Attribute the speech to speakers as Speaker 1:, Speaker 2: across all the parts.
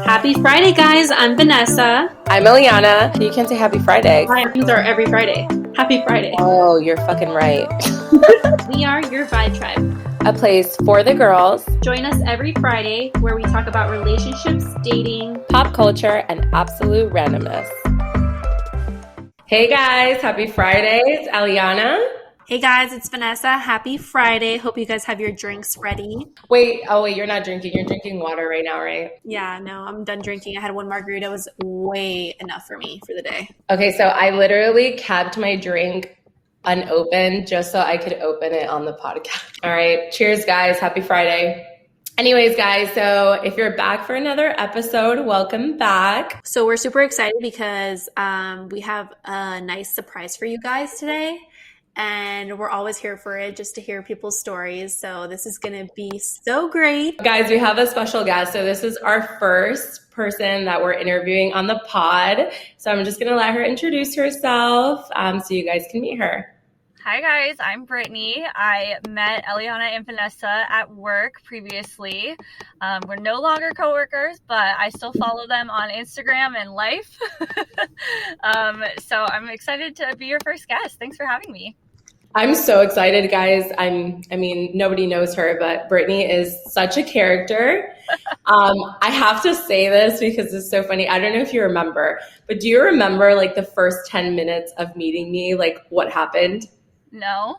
Speaker 1: Happy Friday, guys. I'm Vanessa.
Speaker 2: I'm Eliana. You can say happy Friday.
Speaker 1: Things are every Friday. Happy Friday.
Speaker 2: Oh, you're fucking right.
Speaker 1: We are your Vibe Tribe,
Speaker 2: A place for the girls.
Speaker 1: Join us every Friday where we talk about relationships, dating,
Speaker 2: pop culture, and absolute randomness. Hey guys, happy Friday. It's Eliana.
Speaker 1: Hey guys, it's Vanessa. Happy Friday. Hope you guys have your drinks ready.
Speaker 2: Wait, you're not drinking. You're drinking water right now, right?
Speaker 1: Yeah, no, I'm done drinking. I had one margarita. It was way enough for me for the day.
Speaker 2: Okay, so I literally kept my drink unopened just so I could open it on the podcast. All right, cheers guys. Happy Friday. Anyways, guys, so if you're back for another episode, welcome back.
Speaker 1: So we're super excited because we have a nice surprise for you guys today. And we're always here for it, just to hear people's stories. So this is going to be so great.
Speaker 2: Guys, we have a special guest. So this is our first person that we're interviewing on the pod. So I'm just going to let her introduce herself so you guys can meet her.
Speaker 3: Hi guys, I'm Britney. I met Eliana and Vanessa at work previously. We're no longer coworkers, but I still follow them on Instagram and Life. So I'm excited to be your first guest. Thanks for having me.
Speaker 2: I'm so excited, guys. I mean, nobody knows her, but Britney is such a character. I have to say this because it's so funny. I don't know if you remember, but do you remember like the first 10 minutes of meeting me, like what happened?
Speaker 3: No.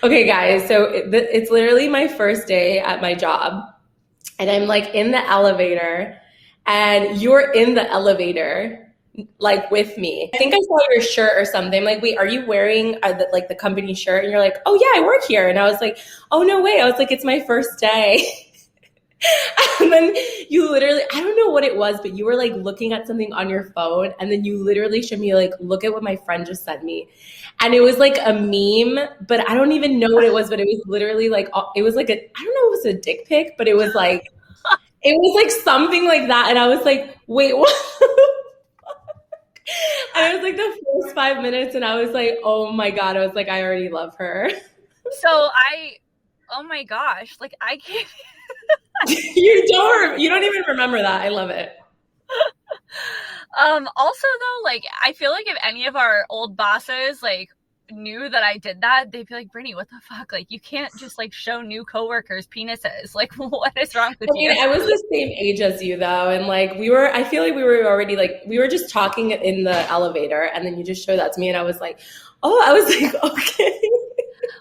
Speaker 2: Okay, guys. So it's literally my first day at my job and I'm like in the elevator and you're in the elevator like with me. I think I saw your shirt or something. I'm like, wait, are you wearing the company shirt? And you're like, oh yeah, I work here. And I was like, oh no way. I was like, it's my first day. And then you literally, I don't know what it was, but you were like looking at something on your phone. And then you literally showed me like, look at what my friend just sent me. And it was like a meme, but I don't even know what it was, but it was literally like, it was like I don't know if it was a dick pic, but it was like something like that. And I was like, wait, what? And it was like the first 5 minutes and I was like, oh my God. I was like, I already love her.
Speaker 3: Oh my gosh, like I can't.
Speaker 2: You don't even remember that. I love it.
Speaker 3: Also though, like I feel like if any of our old bosses like knew that I did that, they'd be like, Brittany, what the fuck? Like you can't just like show new coworkers penises. Like what is wrong with you?
Speaker 2: I was the same age as you though. And like I feel like we were already like, we were just talking in the elevator and then you just showed that to me and I was like, okay.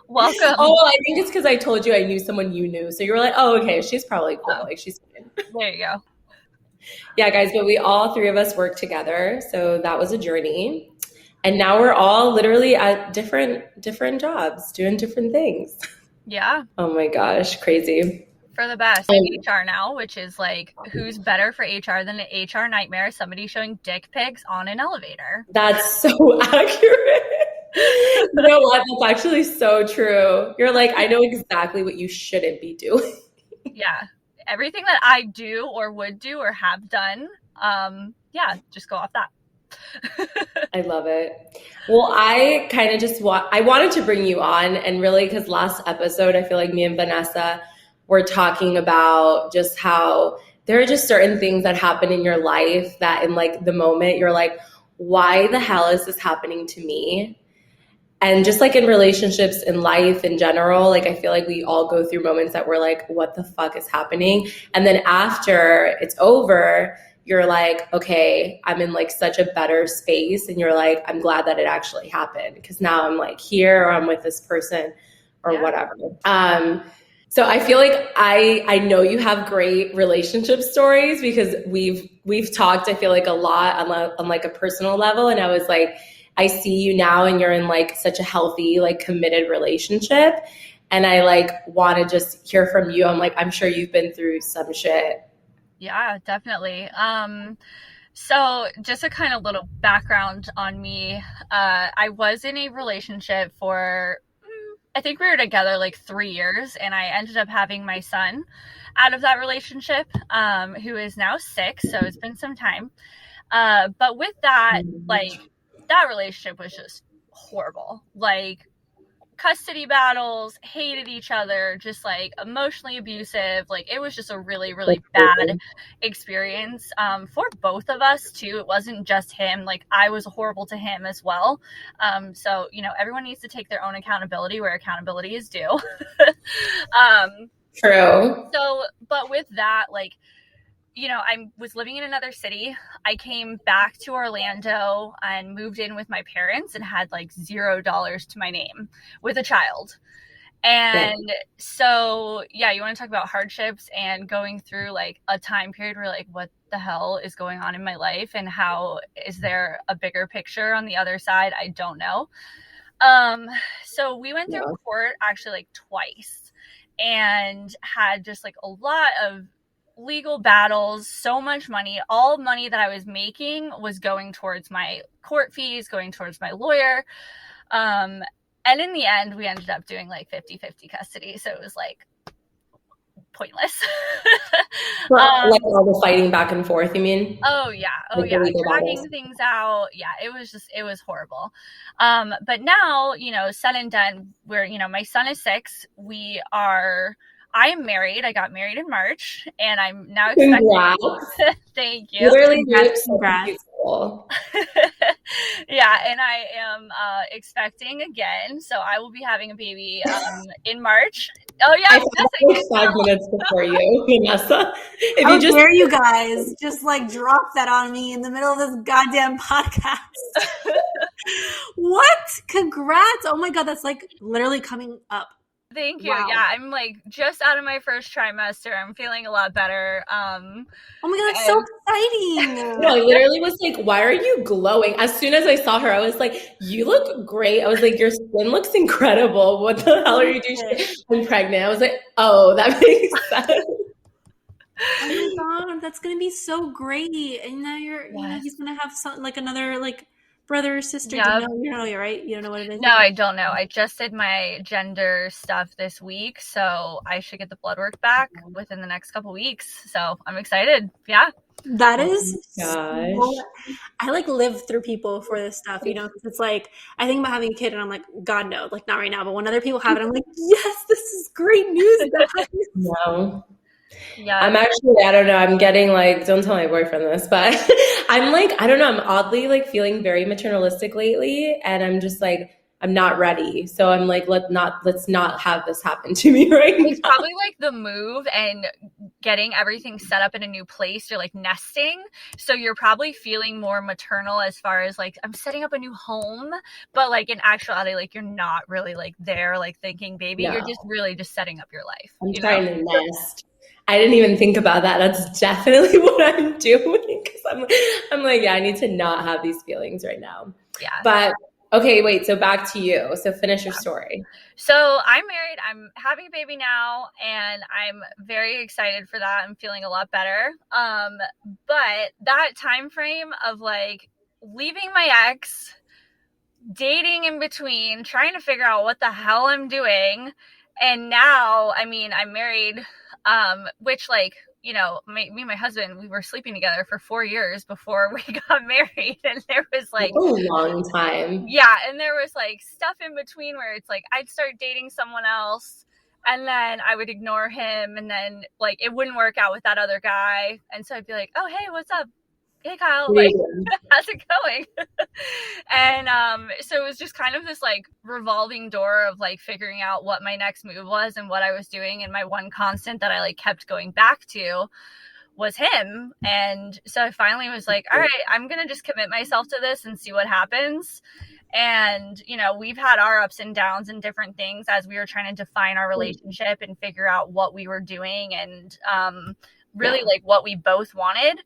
Speaker 3: Welcome.
Speaker 2: Oh, I think it's because I told you I knew someone you knew. So you were like, oh, okay, she's probably cool. Like she's fine.
Speaker 3: There you go.
Speaker 2: Yeah, guys, but we all three of us work together. So that was a journey. And now we're all literally at different jobs, doing different things.
Speaker 3: Yeah.
Speaker 2: Oh my gosh, crazy.
Speaker 3: For the best in HR now, which is like, who's better for HR than an HR nightmare? Somebody showing dick pics on an elevator.
Speaker 2: That's so accurate. You know what? That's actually so true. You're like, I know exactly what you shouldn't be doing.
Speaker 3: Yeah. Everything that I do or would do or have done, just go off that.
Speaker 2: I love it. Well, I kind of just I wanted to bring you on and really because last episode, I feel like me and Vanessa were talking about just how there are just certain things that happen in your life that in like the moment you're like, why the hell is this happening to me? And just like in relationships, in life in general, like I feel like we all go through moments that we're like, what the fuck is happening? And then after it's over, you're like, okay, I'm in like such a better space. And you're like, I'm glad that it actually happened because now I'm like here or I'm with this person or whatever. So I feel like I know you have great relationship stories because we've talked, I feel like a lot on like a personal level. And I was like, I see you now and you're in like such a healthy, like committed relationship. And I like want to just hear from you. I'm like, I'm sure you've been through some shit.
Speaker 3: Yeah, definitely. So just a kind of little background on me. I was in a relationship for, I think we were together like 3 years and I ended up having my son out of that relationship, who is now 6. So it's been some time. But with that, like, that relationship was just horrible. Like custody battles, hated each other, just like emotionally abusive. Like it was just a really, really bad experience for both of us too. It wasn't just him. Like I was horrible to him as well. So, you know, everyone needs to take their own accountability where accountability is due.
Speaker 2: True.
Speaker 3: So, but with that, like, you know, I was living in another city. I came back to Orlando and moved in with my parents and had like $0 to my name with a child. And so, yeah, you want to talk about hardships and going through like a time period where like, what the hell is going on in my life and how is there a bigger picture on the other side? I don't know. So we went through court actually like twice and had just like a lot of legal battles, so much money. All money that I was making was going towards my court fees, going towards my lawyer. And in the end, we ended up doing like 50-50 custody. So it was like pointless.
Speaker 2: Like all the fighting back and forth, you mean?
Speaker 3: Oh yeah. Oh
Speaker 2: like
Speaker 3: yeah. Dragging things out. Yeah. It was horrible. But now, you know, said and done, where, you know, my son is 6. I am married. I got married in March, and I'm now expecting. Thank you.
Speaker 2: Literally,
Speaker 1: congrats.
Speaker 3: Yeah, and I am expecting again, so I will be having a baby in March. Oh yeah,
Speaker 2: I like 5 minutes before you, Vanessa.
Speaker 1: How dare you guys just like drop that on me in the middle of this goddamn podcast? What? Congrats! Oh my god, that's like literally coming up.
Speaker 3: Thank you. Wow. Yeah, I'm like just out of my first trimester. I'm feeling a lot better.
Speaker 1: Oh my god, that's so exciting.
Speaker 2: No, I literally was like, why are you glowing? As soon as I saw her, I was like, you look great. I was like, your skin looks incredible. What the hell are you doing? I'm pregnant. I was like, oh, that makes sense.
Speaker 1: Oh my god, that's gonna be so great. And now you know, he's gonna have something like another like brother or sister. Yep. You know, right? You don't know what it is?
Speaker 3: No, I don't know. I just did my gender stuff this week, so I should get the blood work back within the next couple weeks. So I'm excited. Yeah.
Speaker 1: That is so, I like live through people for this stuff, you know, because it's like I think about having a kid and I'm like, God no, like not right now. But when other people have it, I'm like, yes, this is great news, guys.
Speaker 2: No. Yeah. I'm actually, I don't know, I'm getting like, don't tell my boyfriend this, but I'm like, I don't know, I'm oddly like feeling very maternalistic lately, and I'm just like, I'm not ready. So I'm like, let's not have this happen to me right now.
Speaker 3: It's probably like the move and getting everything set up in a new place. You're like nesting. So you're probably feeling more maternal as far as like, I'm setting up a new home, but like in actuality, like you're not really like there, like thinking baby, You're just really just setting up your life.
Speaker 2: I'm trying to nest. I didn't even think about that. That's definitely what I'm doing. Cause I'm like, yeah, I need to not have these feelings right now.
Speaker 3: Yeah.
Speaker 2: But okay, wait. So back to you. So finish your story.
Speaker 3: So I'm married. I'm having a baby now, and I'm very excited for that. I'm feeling a lot better. But that time frame of like leaving my ex, dating in between, trying to figure out what the hell I'm doing, and now, I mean, I'm married. Which like, you know, me and my husband, we were sleeping together for 4 years before we got married. And there was like
Speaker 2: a long time.
Speaker 3: Yeah. And there was like stuff in between where it's like, I'd start dating someone else and then I would ignore him. And then like, it wouldn't work out with that other guy. And so I'd be like, oh, hey, what's up? Hey, Kyle, like, how's it going? And so it was just kind of this like revolving door of like figuring out what my next move was and what I was doing. And my one constant that I like kept going back to was him. And so I finally was like, all right, I'm going to just commit myself to this and see what happens. And, you know, we've had our ups and downs and different things as we were trying to define our relationship and figure out what we were doing and really like what we both wanted.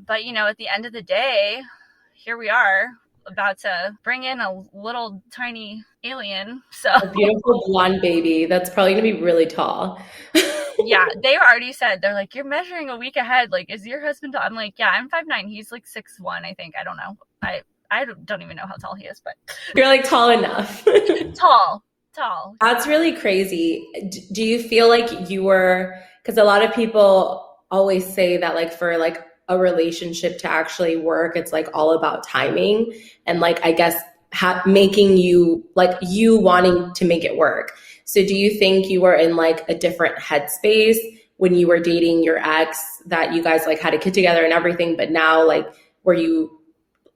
Speaker 3: But, you know, at the end of the day, here we are about to bring in a little tiny alien. So
Speaker 2: a beautiful blonde baby. That's probably going to be really tall.
Speaker 3: Yeah. They already said, they're like, you're measuring a week ahead. Like, is your husband tall? I'm like, yeah, I'm 5'9". He's like 6'1", I think. I don't know. I don't even know how tall he is, but
Speaker 2: you're like tall enough.
Speaker 3: Tall.
Speaker 2: That's really crazy. Do you feel like you were, because a lot of people always say that like for like a relationship to actually work, it's like all about timing. And like, I guess making you like you wanting to make it work. So do you think you were in like a different headspace when you were dating your ex, that you guys like had a kid together and everything, but now like were you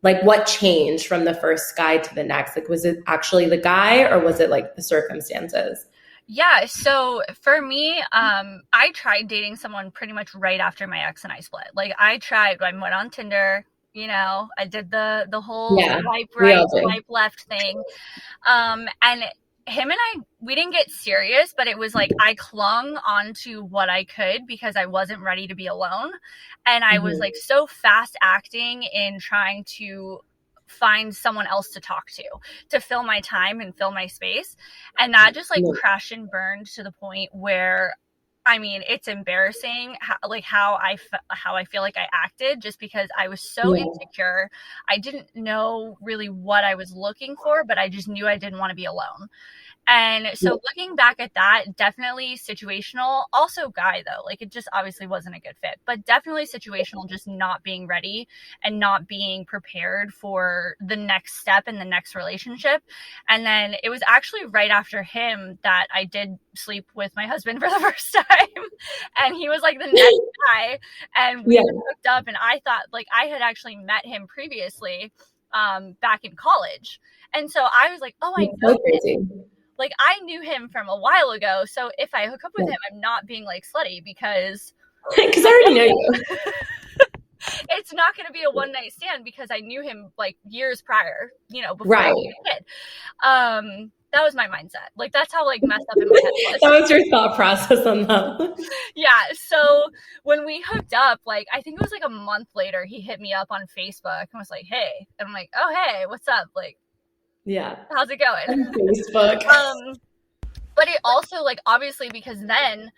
Speaker 2: like, what changed from the first guy to the next? Like, was it actually the guy or was it like the circumstances?
Speaker 3: Yeah, so for me, I tried dating someone pretty much right after my ex and I split. Like I went on Tinder, I did the whole swipe right, swipe left thing. And him and we didn't get serious, but it was like I clung on to what I could because I wasn't ready to be alone. And I was like so fast acting in trying to find someone else to talk to fill my time and fill my space. And that just like crashed and burned to the point where, I mean, it's embarrassing how I feel like I acted, just because I was so insecure. I didn't know really what I was looking for, but I just knew I didn't want to be alone. And so looking back at that, definitely situational. Also guy though, like it just obviously wasn't a good fit, but definitely situational, just not being ready and not being prepared for the next step in the next relationship. And then it was actually right after him that I did sleep with my husband for the first time. And he was like the next guy. And we hooked up, and I thought like I had actually met him previously back in college. And so I was like, oh, I know him. Like I knew him from a while ago, so if I hook up with him, I'm not being like slutty because
Speaker 2: I already know you.
Speaker 3: It's not going to be a one night stand because I knew him like years prior, before I was a kid. That was my mindset. Like that's how like messed up in my head was.
Speaker 2: That was your thought process on that.
Speaker 3: Yeah. So when we hooked up, like I think it was like a month later, he hit me up on Facebook and was like, "Hey," and I'm like, "Oh hey, what's up?" Like. Yeah. How's it going?
Speaker 2: Facebook.
Speaker 3: But it also like obviously because then,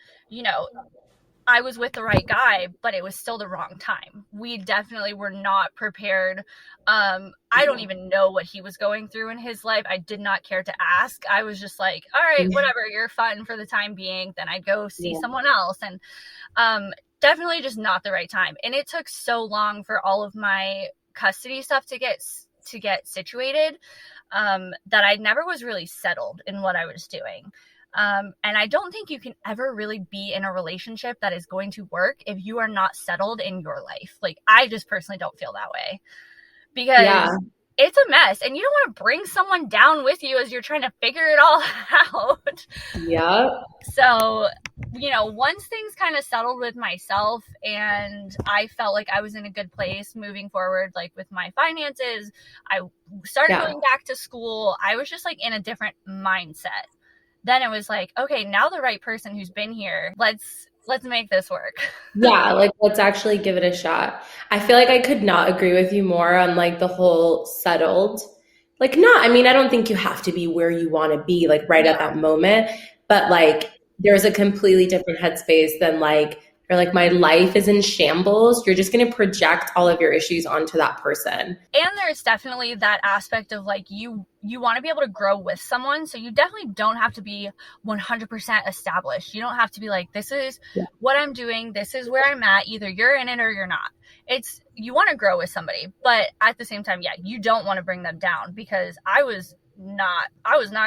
Speaker 3: I was with the right guy, but it was still the wrong time. We definitely were not prepared. I don't even know what he was going through in his life. I did not care to ask. I was just like, all right, whatever, you're fun for the time being. Then I'd go see someone else. And definitely just not the right time. And it took so long for all of my custody stuff to get situated, that I never was really settled in what I was doing. And I don't think you can ever really be in a relationship that is going to work if you are not settled in your life. Like I just personally don't feel that way because it's a mess and you don't want to bring someone down with you as you're trying to figure it all out.
Speaker 2: Yeah.
Speaker 3: So, once things kind of settled with myself and I felt like I was in a good place moving forward, like with my finances, I started going back to school. I was just like in a different mindset. Then it was like, okay, now the right person who's been here, let's make this work.
Speaker 2: Yeah, like let's actually give it a shot. I feel like I could not agree with you more on like the whole settled. Like I don't think you have to be where you want to be like right at that moment, but like there's a completely different headspace than like you're like my life is in shambles. You're just going to project all of your issues onto that person.
Speaker 3: And there's definitely that aspect of like you want to be able to grow with someone. So you definitely don't have to be 100% established. You don't have to be like, this is what I'm doing. This is where I'm at. Either you're in it or you're not. You want to grow with somebody, but at the same time, you don't want to bring them down because I was not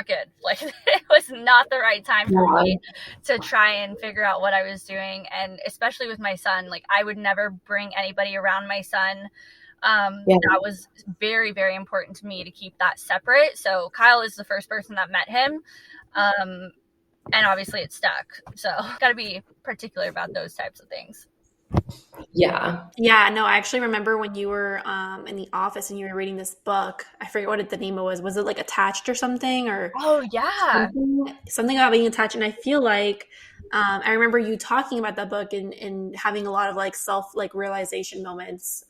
Speaker 3: good. Like it was not the right time for me to try and figure out what I was doing. And especially with my son, like I would never bring anybody around my son. That was very, very important to me to keep that separate. So Kyle is the first person that met him. And obviously it stuck. So gotta be particular about those types of things.
Speaker 2: Yeah.
Speaker 1: Yeah, no, I actually remember when you were in the office and you were reading this book. I forget what the name was. Was it like Attached or something? Or something about being attached. And I feel like I remember you talking about that book and having a lot of like self like realization moments.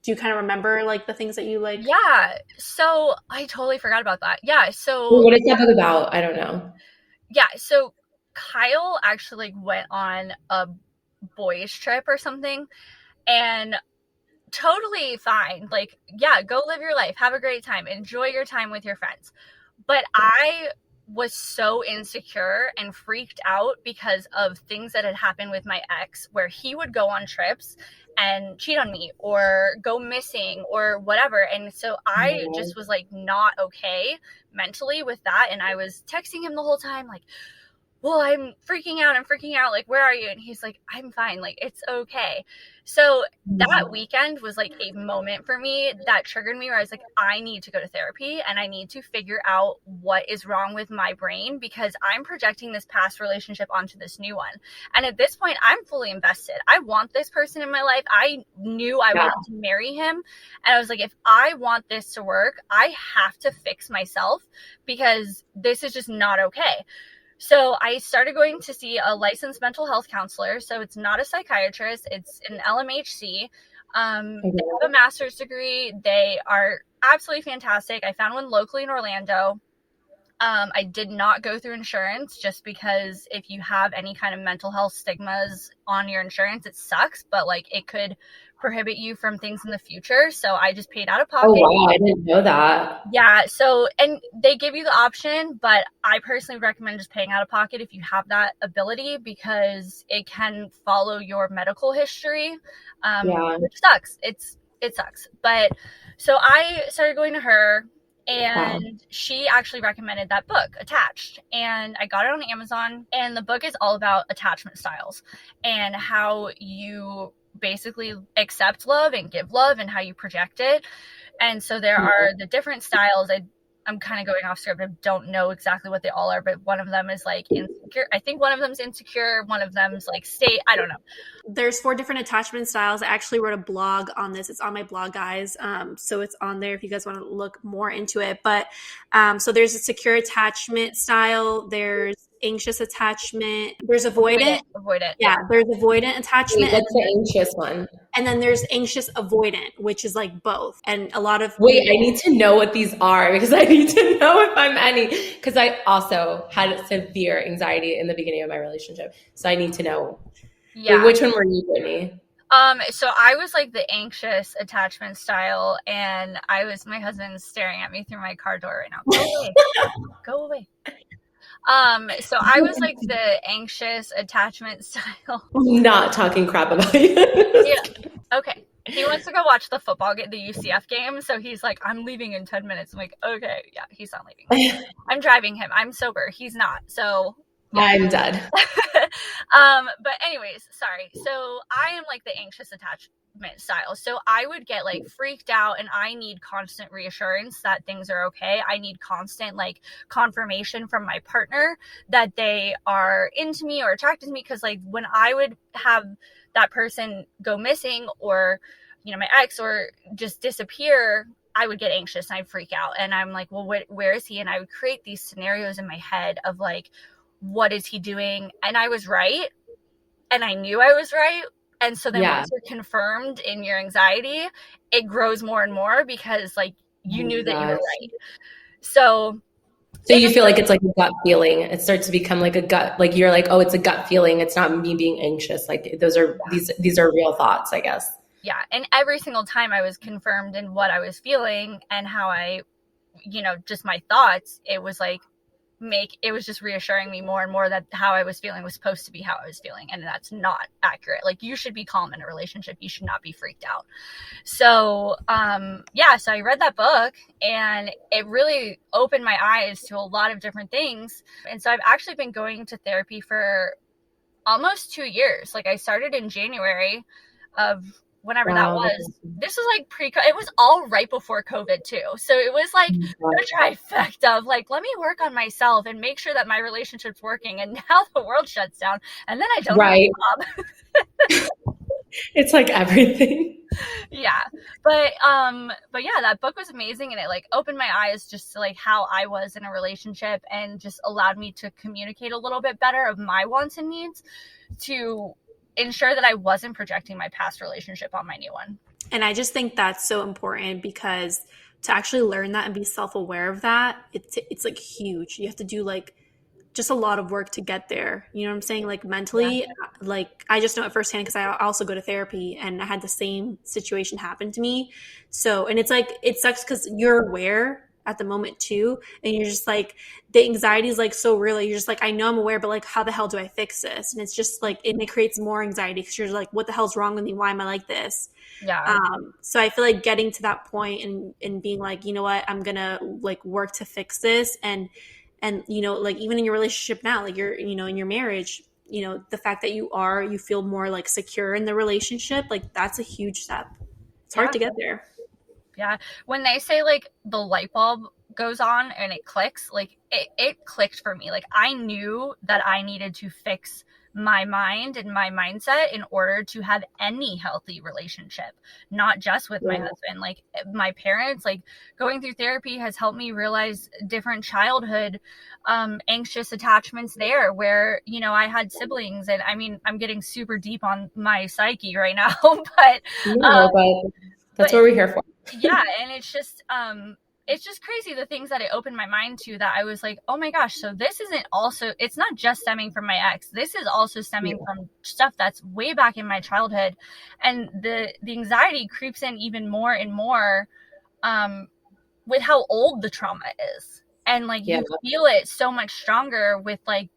Speaker 1: Do you kind of remember like the things that you like?
Speaker 3: Yeah. So I totally forgot about that. Yeah. So
Speaker 2: what is that book about? I don't know.
Speaker 3: Yeah. So Kyle actually like went on a boys trip or something and totally fine. Like, go live your life. Have a great time. Enjoy your time with your friends. But I was so insecure and freaked out because of things that had happened with my ex where he would go on trips and cheat on me or go missing or whatever. And so I just was like not okay mentally with that. And I was texting him the whole time, like, well, I'm freaking out. Like, where are you? And he's like, I'm fine. Like, it's okay. So that weekend was like a moment for me that triggered me where I was like, I need to go to therapy and I need to figure out what is wrong with my brain because I'm projecting this past relationship onto this new one. And at this point, I'm fully invested. I want this person in my life. I knew I wanted to marry him. And I was like, if I want this to work, I have to fix myself because this is just not okay. So I started going to see a licensed mental health counselor. So it's not a psychiatrist. It's an LMHC. They have a master's degree. They are absolutely fantastic. I found one locally in Orlando. I did not go through insurance just because if you have any kind of mental health stigmas on your insurance, it sucks, but like it could prohibit you from things in the future. So I just paid out of pocket.
Speaker 2: Oh, wow. I didn't know that.
Speaker 3: Yeah. So, and they give you the option, but I personally recommend just paying out of pocket if you have that ability because it can follow your medical history, which sucks. It sucks. But so I started going to her. And she actually recommended that book, Attached. And I got it on Amazon. And the book is all about attachment styles and how you basically accept love and give love and how you project it. And so there are the different styles. I'm kind of going off script. I don't know exactly what they all are, but one of them is like insecure. I think one of them's insecure. One of them's like state. I don't know.
Speaker 1: There's 4 different attachment styles. I actually wrote a blog on this. It's on my blog, guys. So it's on there if you guys want to look more into it. But so there's a secure attachment style. There's anxious attachment. There's avoidant.
Speaker 3: Avoidant.
Speaker 1: Yeah, there's avoidant attachment.
Speaker 2: Wait, what's the anxious one?
Speaker 1: And then there's anxious avoidant, which is like both. And a lot of
Speaker 2: I need to know what these are because I need to know if I'm any. Because I also had severe anxiety in the beginning of my relationship, so I need to know.
Speaker 3: Yeah.
Speaker 2: Wait, which one were you, Britney?
Speaker 3: So I was like the anxious attachment style, and my husband's staring at me through my car door right now. Go away. Go away. So I was like the anxious attachment style.
Speaker 2: I'm not talking crap about you.
Speaker 3: Yeah. Okay. He wants to go watch the UCF game. So he's like, I'm leaving in 10 minutes. I'm like, okay. Yeah, he's not leaving. I'm driving him. I'm sober. He's not. So yeah.
Speaker 2: I'm dead.
Speaker 3: But anyways, sorry. So I am like the anxious attachment style. So I would get like freaked out and I need constant reassurance that things are okay. I need constant like confirmation from my partner that they are into me or attracted to me. Cause like when I would have that person go missing or, you know, my ex or just disappear, I would get anxious and I'd freak out. And I'm like, well, where is he? And I would create these scenarios in my head of like, what is he doing? And I was right. And I knew I was right. And so then once you're confirmed in your anxiety, it grows more and more because like you knew that you were right. So
Speaker 2: you feel like it's like a gut feeling. It starts to become like a gut, like you're like, oh, it's a gut feeling. It's not me being anxious. Like those are, these are real thoughts, I guess.
Speaker 3: Yeah. And every single time I was confirmed in what I was feeling and how I, you know, just my thoughts, it was like, it was just reassuring me more and more that how I was feeling was supposed to be how I was feeling. And that's not accurate. Like you should be calm in a relationship. You should not be freaked out. So, so I read that book and it really opened my eyes to a lot of different things. And so I've actually been going to therapy for almost 2 years. Like I started in January of whenever that was. This was like it was all right before COVID too. So it was like a trifecta of like, let me work on myself and make sure that my relationship's working. And now the world shuts down and then I don't have a job.
Speaker 2: It's like everything.
Speaker 3: Yeah. But yeah, that book was amazing. And it like opened my eyes just to like how I was in a relationship and just allowed me to communicate a little bit better of my wants and needs to ensure that I wasn't projecting my past relationship on my new one.
Speaker 1: And I just think that's so important because to actually learn that and be self-aware of that, it's like huge. You have to do like just a lot of work to get there. You know what I'm saying? Like mentally, like I just know it firsthand because I also go to therapy and I had the same situation happen to me. So, and it's like, it sucks because you're aware at the moment too. And you're just like, the anxiety is like so real. You're just like, I know I'm aware, but like, how the hell do I fix this? And it's just like, it creates more anxiety because you're like, what the hell's wrong with me? Why am I like this?
Speaker 3: Yeah.
Speaker 1: So I feel like getting to that point and being like, you know what, I'm gonna like work to fix this. And you know, like even in your relationship now, like you're, you know, in your marriage, you know, the fact that you feel more like secure in the relationship, like that's a huge step. It's hard to get there.
Speaker 3: Yeah. When they say like the light bulb goes on and it clicks, like it clicked for me. Like I knew that I needed to fix my mind and my mindset in order to have any healthy relationship, not just with my husband. Like my parents, like going through therapy has helped me realize different childhood anxious attachments there where, you know, I had siblings, and I mean, I'm getting super deep on my psyche right now, but
Speaker 2: that's what we're here for.
Speaker 3: Yeah. And it's just crazy the things that it opened my mind to, that I was like, oh my gosh, so this isn't also, it's not just stemming from my ex. This is also stemming from stuff that's way back in my childhood. And the anxiety creeps in even more and more with how old the trauma is. And like you feel it so much stronger with like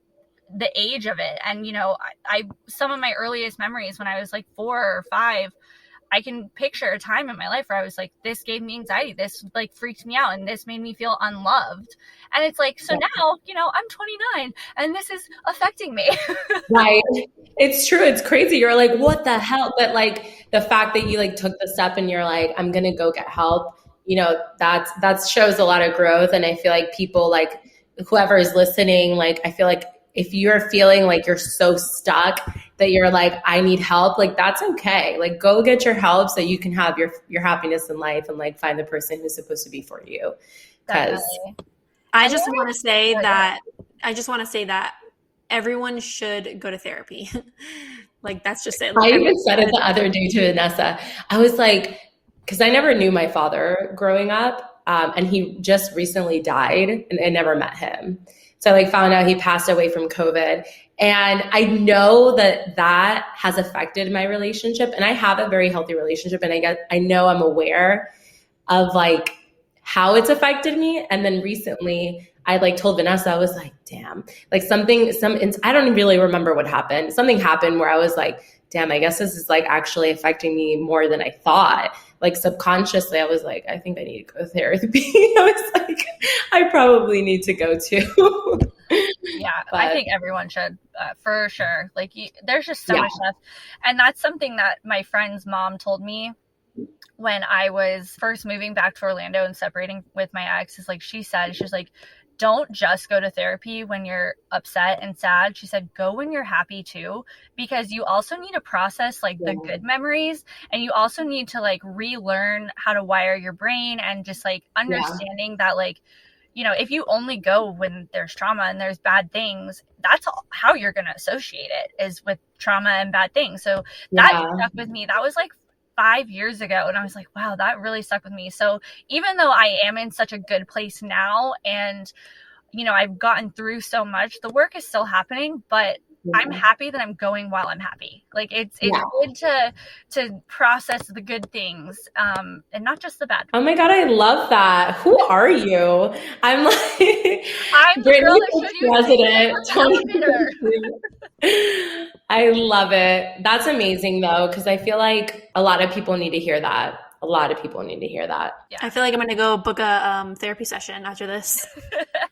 Speaker 3: the age of it. And, you know, I some of my earliest memories when I was like 4 or 5, I can picture a time in my life where I was like, this gave me anxiety. This like freaked me out, and this made me feel unloved. And it's like, so now, you know, I'm 29 and this is affecting me.
Speaker 2: Right. It's true. It's crazy. You're like, what the hell? But like the fact that you like took the step and you're like, I'm going to go get help, you know, that shows a lot of growth. And I feel like people, like whoever is listening, like, I feel like if you're feeling like you're so stuck that you're like, I need help, like that's okay. Like go get your help so you can have your happiness in life and like find the person who's supposed to be for you. Because
Speaker 1: I just want to say that everyone should go to therapy. Like that's just it. Like,
Speaker 2: I even said it the other day to Vanessa. I was like, because I never knew my father growing up, and he just recently died, and I never met him. So I like found out he passed away from COVID. And I know that has affected my relationship. And I have a very healthy relationship. And I know I'm aware of like how it's affected me. And then recently I like told Vanessa, I was like, damn, like I don't really remember what happened. Something happened where I was like, damn, I guess this is like actually affecting me more than I thought. Like subconsciously, I was like, I think I need to go to therapy. I was like, I probably need to go too.
Speaker 3: Yeah, but I think everyone should, for sure. Like there's just so much stuff. And that's something that my friend's mom told me when I was first moving back to Orlando and separating with my ex. Is like, she was like, don't just go to therapy when you're upset and sad. She said, go when you're happy too, because you also need to process like the good memories, and you also need to like relearn how to wire your brain, and just like understanding that like, you know, if you only go when there's trauma and there's bad things, that's how you're going to associate it, is with trauma and bad things. So that stuck with me. That was like 5 years ago. And I was like, wow, that really stuck with me. So even though I am in such a good place now, and, you know, I've gotten through so much, the work is still happening, but I'm happy that I'm going while I'm happy. Like it's good to process the good things, and not just the bad.
Speaker 2: Oh my God, I love that. Who are you? I'm like,
Speaker 3: I'm the girl that showed you
Speaker 2: president. I love it. That's amazing though, because I feel like a lot of people need to hear that. A lot of people need to hear that.
Speaker 1: Yeah. I feel like I'm going to go book a therapy session after this.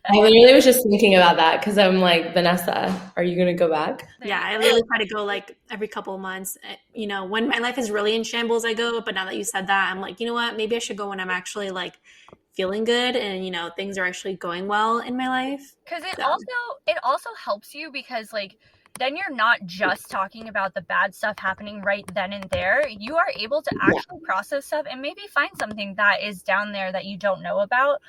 Speaker 2: I literally was just thinking about that because I'm like, Vanessa, are you going to go back?
Speaker 1: Yeah, I literally try to go like every couple of months. You know, when my life is really in shambles, I go. But now that you said that, I'm like, you know what? Maybe I should go when I'm actually like feeling good and, you know, things are actually going well in my life.
Speaker 3: Because it also helps you, because like, then you're not just talking about the bad stuff happening right then and there. You are able to actually process stuff and maybe find something that is down there that you don't know about,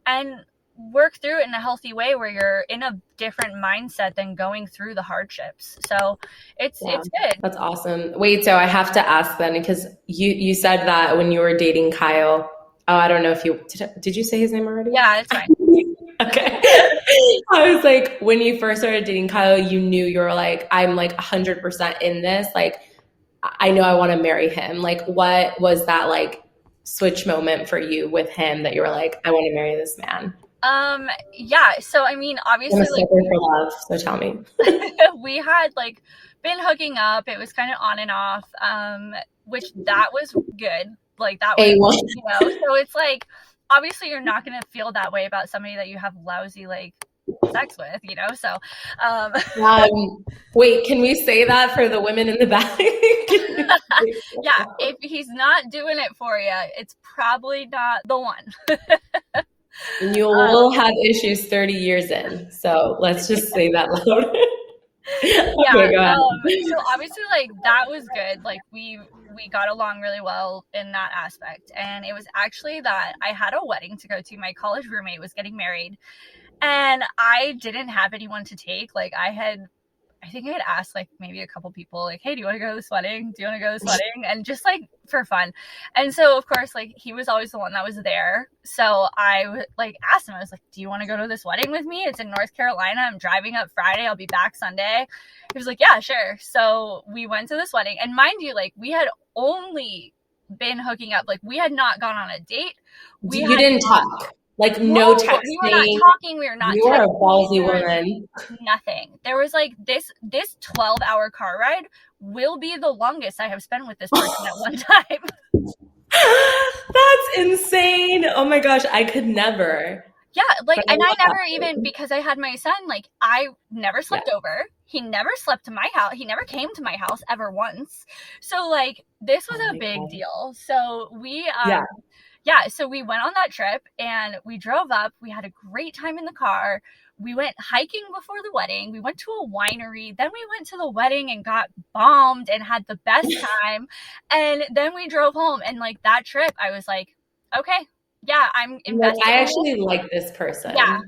Speaker 3: and work through it in a healthy way where you're in a different mindset than going through the hardships. So it's good. That's
Speaker 2: awesome. Wait, so I have to ask then, because you said that when you were dating Kyle. Oh, I don't know if did you say his name already?
Speaker 3: Yeah, it's fine.
Speaker 2: Okay. I was like, when you first started dating Kyle, you knew you were like, I'm like 100% in this. Like, I know I want to marry him. Like, what was that like switch moment for you with him that you were like, I want to marry this man?
Speaker 3: Yeah. So I mean, obviously,
Speaker 2: I'm a sucker for love, so tell me.
Speaker 3: we had like been hooking up. It was kind of on and off, which that was good. Like that was, you know. So it's like, obviously, you're not gonna feel that way about somebody that you have lousy like sex with, you know. So,
Speaker 2: wait, can we say that for the women in the back?
Speaker 3: Yeah, if he's not doing it for you, it's probably not the one.
Speaker 2: And you will have issues 30 years in. So let's just say that loud. Okay, go ahead.
Speaker 3: So obviously, like, that was good. Like, we got along really well in that aspect. And it was actually that I had a wedding to go to. My college roommate was getting married, and I didn't have anyone to take. Like, I think I had asked like maybe a couple people like, hey, do you want to go to this wedding? Do you want to go to this wedding? And just like for fun. And so of course, like, he was always the one that was there. So I like asked him, I was like, do you want to go to this wedding with me? It's in North Carolina. I'm driving up Friday. I'll be back Sunday. He was like, yeah, sure. So we went to this wedding, and mind you, like, we had only been hooking up. Like, we had not gone on a date.
Speaker 2: You didn't talk. Like, no texting.
Speaker 3: We were not talking. We were not.
Speaker 2: You are a ballsy woman.
Speaker 3: Nothing. There was like this 12-hour car ride will be the longest I have spent with this person at one time.
Speaker 2: That's insane. Oh my gosh, I could never.
Speaker 3: Yeah, like, and I never even, because I had my son, like, I never slept over. He never slept to my house. He never came to my house ever once. So like, this was a big deal. So we so we went on that trip, and we drove up. We had a great time in the car. We went hiking before the wedding. We went to a winery. Then we went to the wedding and got bombed and had the best time. And then we drove home. And like, that trip, I was like, okay, yeah, I'm invested.
Speaker 2: I actually like this person.
Speaker 3: Yeah.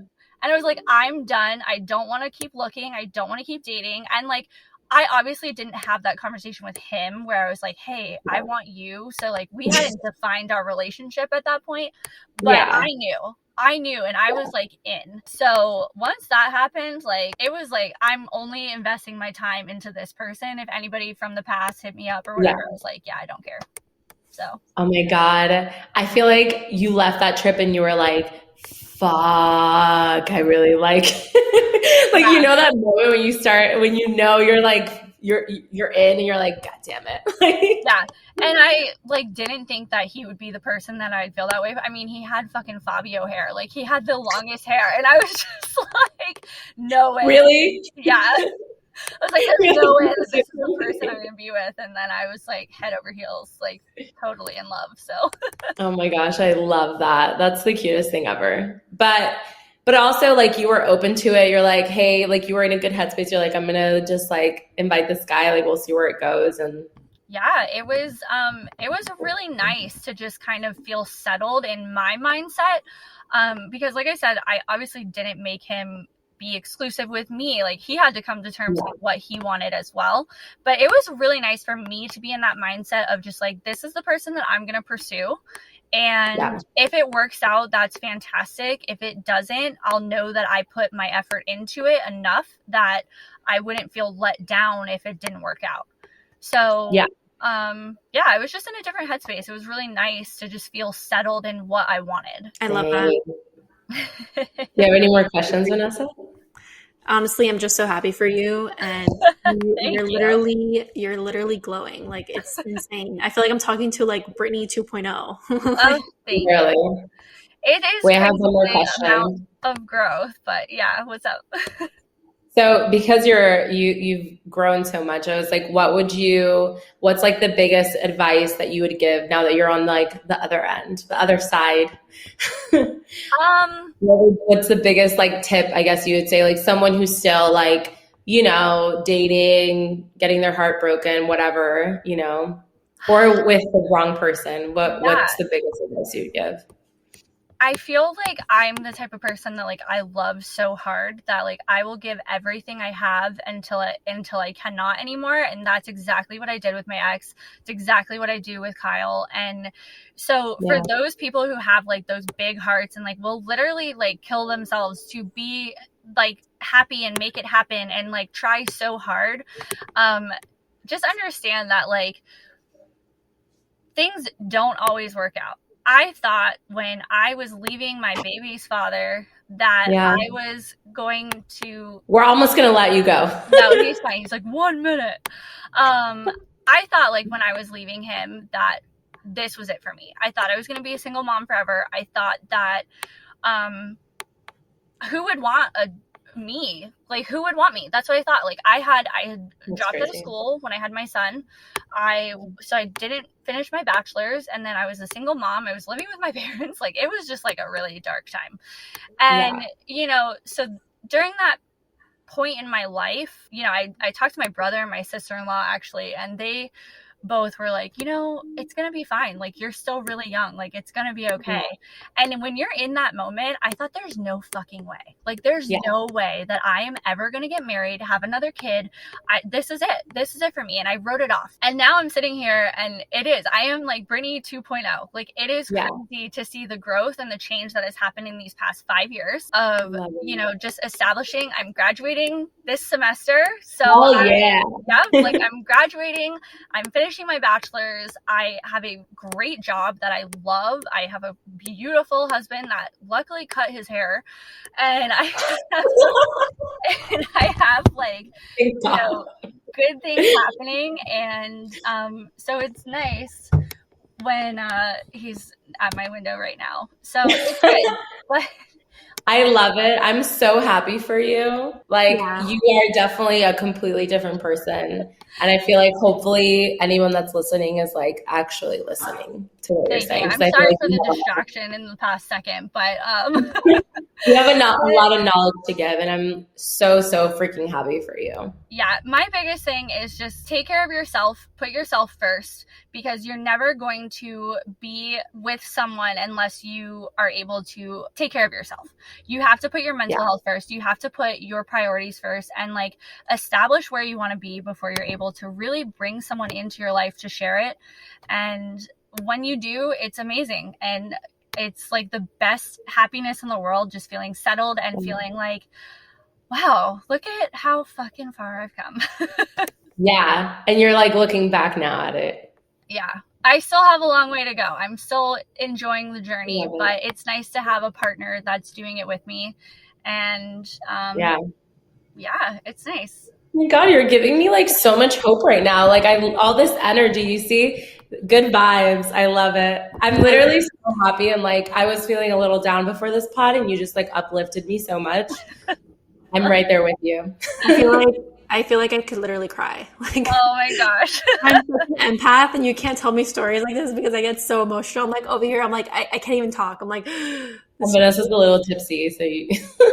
Speaker 3: And I was like, I'm done. I don't want to keep looking. I don't want to keep dating. And like, I obviously didn't have that conversation with him where I was like, hey, I want you. So like, we hadn't defined our relationship at that point, but I knew, and I was like in. So once that happened, like, it was like, I'm only investing my time into this person. If anybody from the past hit me up or whatever, I was like, yeah, I don't care. So.
Speaker 2: Oh my God. I feel like you left that trip and you were like, fuck, I really like, like, you know, that moment when you start, when you know, you're like, you're in, and you're like, God damn it.
Speaker 3: Yeah. And I like didn't think that he would be the person that I'd feel that way. I mean, he had fucking Fabio hair. Like, he had the longest hair, and I was just like, no way.
Speaker 2: Really?
Speaker 3: Yeah. I was like, there's no way that this is the person I'm going to be with. And then I was like, head over heels, like, totally in love. So.
Speaker 2: Oh my gosh, I love that. That's the cutest thing ever. But also, like, you were open to it. You're like, hey, like, you were in a good headspace. You're like, I'm going to just like invite this guy. Like, we'll see where it goes. And
Speaker 3: yeah, it was really nice to just kind of feel settled in my mindset. Because like I said, I obviously didn't make him be exclusive with me. Like, he had to come to terms with what he wanted as well. But it was really nice for me to be in that mindset of just like, this is the person that I'm going to pursue. And if it works out, that's fantastic. If it doesn't, I'll know that I put my effort into it enough that I wouldn't feel let down if it didn't work out. So, I was just in a different headspace. It was really nice to just feel settled in what I wanted.
Speaker 1: I love that.
Speaker 2: Do you have any more questions, Vanessa?
Speaker 1: Honestly, I'm just so happy for you, and you're literally glowing. Like, it's insane. I feel like I'm talking to like Britney 2.0.
Speaker 3: Oh, thank
Speaker 2: really?
Speaker 3: You. It is.
Speaker 2: We have one more question
Speaker 3: of growth, but yeah, what's up?
Speaker 2: So because you've grown so much, I was like, what's like the biggest advice that you would give now that you're on like the other end, the other side? What's the biggest like tip, I guess you would say, like someone who's still like, you know, dating, getting their heart broken, whatever, you know, or with the wrong person, what's the biggest advice you would give?
Speaker 3: I feel like I'm the type of person that like I love so hard that like I will give everything I have until I cannot anymore, and that's exactly what I did with my ex. It's exactly what I do with Kyle. And so for those people who have like those big hearts and like will literally like kill themselves to be like happy and make it happen and like try so hard, just understand that like things don't always work out. I thought when I was leaving my baby's father that I was going to...
Speaker 2: We're almost going to let you go.
Speaker 3: No, he's fine. He's like, 1 minute. I thought like when I was leaving him that this was it for me. I thought I was going to be a single mom forever. I thought that who would want me? Like, who would want me? That's what I thought. Like, I had dropped out of school when I had my son. So I didn't finish my bachelor's, and then I was a single mom. I was living with my parents. Like, it was just like a really dark time. And, you know, so during that point in my life, you know, I talked to my brother and my sister-in-law actually, and they both were like, you know, it's going to be fine. Like, you're still really young. Like, it's going to be okay. And when you're in that moment, I thought there's no fucking way. Like, there's no way that I am ever going to get married, have another kid. This is it. This is it for me. And I wrote it off. And now I'm sitting here and it is. I am like Britney 2.0. Like, it is crazy to see the growth and the change that has happened in these past 5 years of, you know, just establishing. I'm graduating this semester. So like I'm graduating. I'm finishing my bachelor's. I have a great job that I love. I have a beautiful husband that luckily cut his hair, and I have like, you know, good things happening. And so it's nice when he's at my window right now. So it's good. But
Speaker 2: I love it. I'm so happy for you. Like, you are definitely a completely different person. And I feel like hopefully anyone that's listening is like actually listening to what you're saying.
Speaker 3: I'm sorry for the distraction in the past second, but
Speaker 2: you have a lot of knowledge to give, and I'm so freaking happy for you.
Speaker 3: Yeah, my biggest thing is just take care of yourself, put yourself first, because you're never going to be with someone unless you are able to take care of yourself. You have to put your mental health first. You have to put your priorities first, and like establish where you want to be before you're able to really bring someone into your life to share it. And when you do, it's amazing. And it's like the best happiness in the world, just feeling settled and feeling like, wow, look at how fucking far I've come.
Speaker 2: And you're like looking back now at it.
Speaker 3: I still have a long way to go. I'm still enjoying the journey, but it's nice to have a partner that's doing it with me. And it's nice.
Speaker 2: Oh my God, you're giving me like so much hope right now. Like all this energy, you see, good vibes. I love it. I'm literally so happy. And like, I was feeling a little down before this pod, and you just like uplifted me so much. I'm right there with you.
Speaker 1: I feel like I could literally cry. Like,
Speaker 3: oh my gosh.
Speaker 1: I'm such an empath, and you can't tell me stories like this because I get so emotional. I'm like over here. I'm like, I can't even talk. I'm like,
Speaker 2: Vanessa's a little tipsy, so you.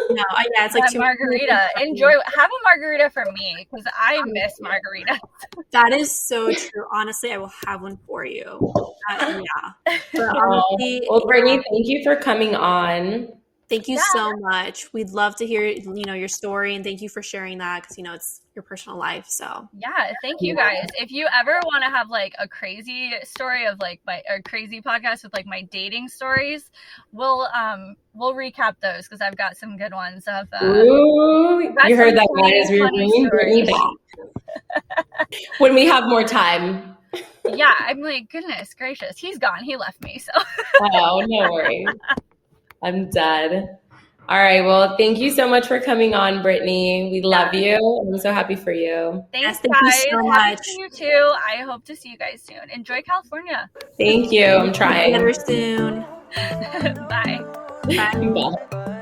Speaker 1: No, it's like too
Speaker 3: margarita. Enjoy. Have a margarita for me because I miss margarita.
Speaker 1: That is so true. Honestly, I will have one for you. But
Speaker 2: honestly, well, Brittany, thank you for coming on.
Speaker 1: Thank you so much. We'd love to hear, your story, and thank you for sharing that because, it's your personal life. So
Speaker 3: thank you guys. If you ever want to have like a crazy story of like a crazy podcast with like my dating stories, we'll recap those because I've got some good ones.
Speaker 2: You heard that, guys. We're bringing Brittany back when we have more time.
Speaker 3: I'm like, goodness gracious, he's gone. He left me. So
Speaker 2: oh, no worries. I'm dead. All right. Well, thank you so much for coming on, Brittany. We love you. I'm so happy for you.
Speaker 3: Thanks, guys. Thank you so much. You too. I hope to see you guys soon. Enjoy California.
Speaker 2: Thank you. I'm trying.
Speaker 1: Better soon.
Speaker 3: Bye.
Speaker 1: Bye.
Speaker 2: Bye.